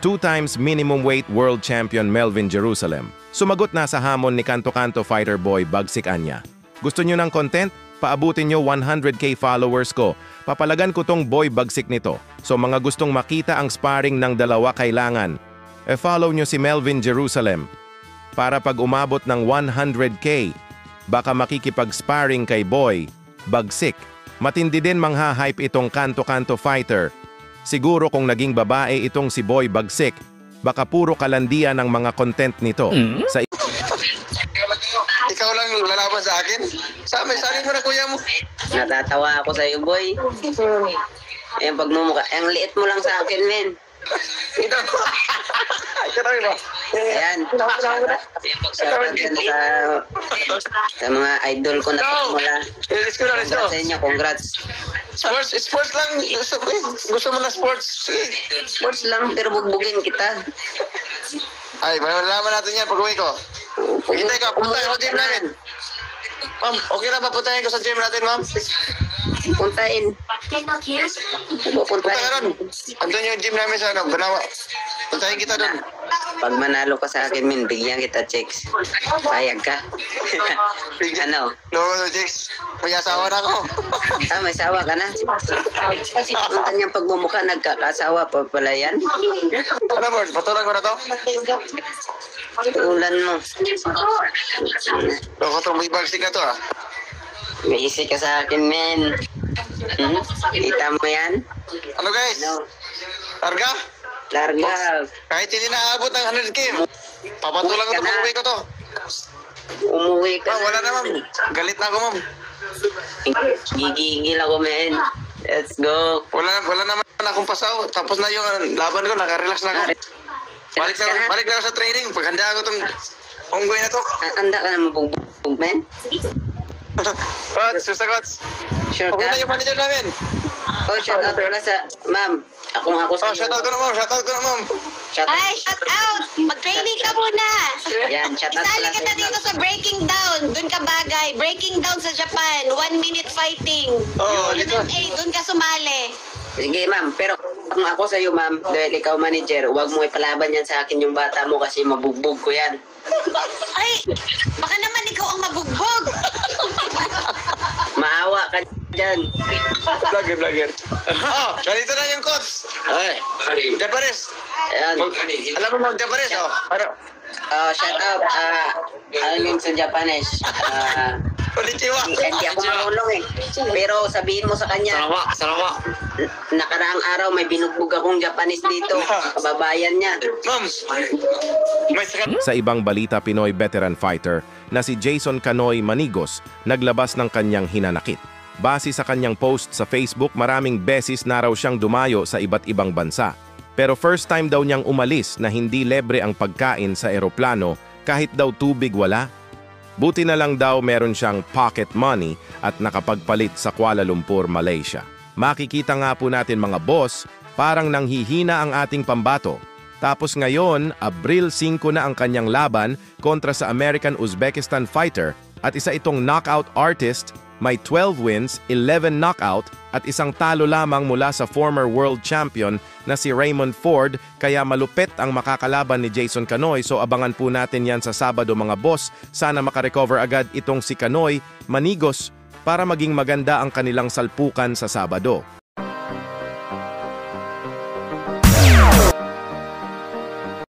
2 times minimum weight world champion Melvin Jerusalem, sumagot na sa hamon ni kanto-kanto fighter boy Bagsik Anya. Gusto nyo ng content? Paabutin nyo 100k followers ko. Papalagan ko tong boy Bagsik nito. So mga gustong makita ang sparring ng dalawa kailangan, follow nyo si Melvin Jerusalem. Para pag umabot ng 100k, baka makikipag-sparring kay boy Bagsik. Matindi din mangha-hype itong kanto-kanto fighter. Siguro kung naging babae itong si boy Bagsik, baka puro kalandian ng mga content nito. Sa ikaw lang lalaban sa akin? Salin mo na kuya mo. Natatawa ako sa'yo, boy. Yung pagmumukha. Ang liit mo lang sa akin, men. Ito. Ito rin ba? Ayan. Sa mga idol ko na mula. Let's go na, let's go. Sa inyo, congrats. Sports lang. Gusto mo na sports? Sige. Sports lang, pero bugbugin kita. Ay, malalaman natin yan pag-uwi ko. Hintay ka, punta sa gym namin. Ma'am, okay na ba puntahin ko sa gym natin, ma'am? Puntain. Punta ka ron. Andun yung gym namin sa Banawa. Puntahin kita doon. Pag manalo ka sa akin, min, bigyan kita checks. Payag ka. Ano? No, Jex. May asawa na ako. May sawa ka na? Ang kanyang pagmumukha, nagkakasawa pa pala yan. Ano, Bord? Patulang ko na to? Ulan mo. Loko itong may bagsik na to, ah. May isi ka sa akin, men. Kita mo yan? Ano, guys? Ano? Larga? Larga. Kahit hindi naabot ng 100k, papatulang ko to pag-uwi ko to. Umuwi ka. Wala na, ma'am. Galit na ako, ma'am. Gigigil ako, men. Let's go. Wala naman akong pasaw. Tapos na yung laban ko, nakarelax na ako. Balik na ako sa training. Paghanda ako itong unggoy na to. Anda ka na mabugbog, men? Coach, susta coach. Sure Okay ka? na yung manager namin. Oh, shout out pala sa ma'am. Ako sa Shout out ko na, ma'am. Shout out ko na, ma'am. Shout out. Ay, shout out! Mag-training ka muna! Yan, shout out Isali pala kita sa dito sa breaking down. Doon ka bagay. Breaking down sa Japan. 1 minute fighting. Oo, dito. MMA, doon ka sumali. Sige, ma'am. Pero kung ako sa'yo, ma'am, dahil ikaw manager, huwag mo ipalaban yan sa akin yung bata mo kasi mabugbog ko yan. Ay, baka naman ikaw ang mabugbog. Maawa ka dyan. Vlogger. Oh, ganito na yung coach. Ay, Japanes. ayan. Alam mo mag-Japanes, oh. Ano? Shout out. Ano yun sa Japanese? Konnichiwa. Hindi ako marunong eh. Pero sabihin mo sa kanya, Salamat. nakaraang araw may binugbog akong Japanese dito. Kababayan niya. Ma'am, may sakit. Sa ibang balita, Pinoy veteran fighter na si Jason Canoy Manigos naglabas ng kanyang hinanakit. Base sa kanyang post sa Facebook, maraming beses na raw siyang dumayo sa iba't ibang bansa. Pero first time daw niyang umalis na hindi libre ang pagkain sa eroplano kahit daw tubig wala. Buti na lang daw meron siyang pocket money at nakapagpalit sa Kuala Lumpur, Malaysia. Makikita nga po natin mga boss, parang nanghihina ang ating pambato. Tapos ngayon, Abril 5 na ang kanyang laban kontra sa American-Uzbekistan fighter at isa itong knockout artist, may 12 wins, 11 knockout at isang talo lamang mula sa former world champion na si Raymond Ford, kaya malupit ang makakalaban ni Jason Canoy. So abangan po natin yan sa Sabado mga boss. Sana makarecover agad itong si Canoy Manigos para maging maganda ang kanilang salpukan sa Sabado.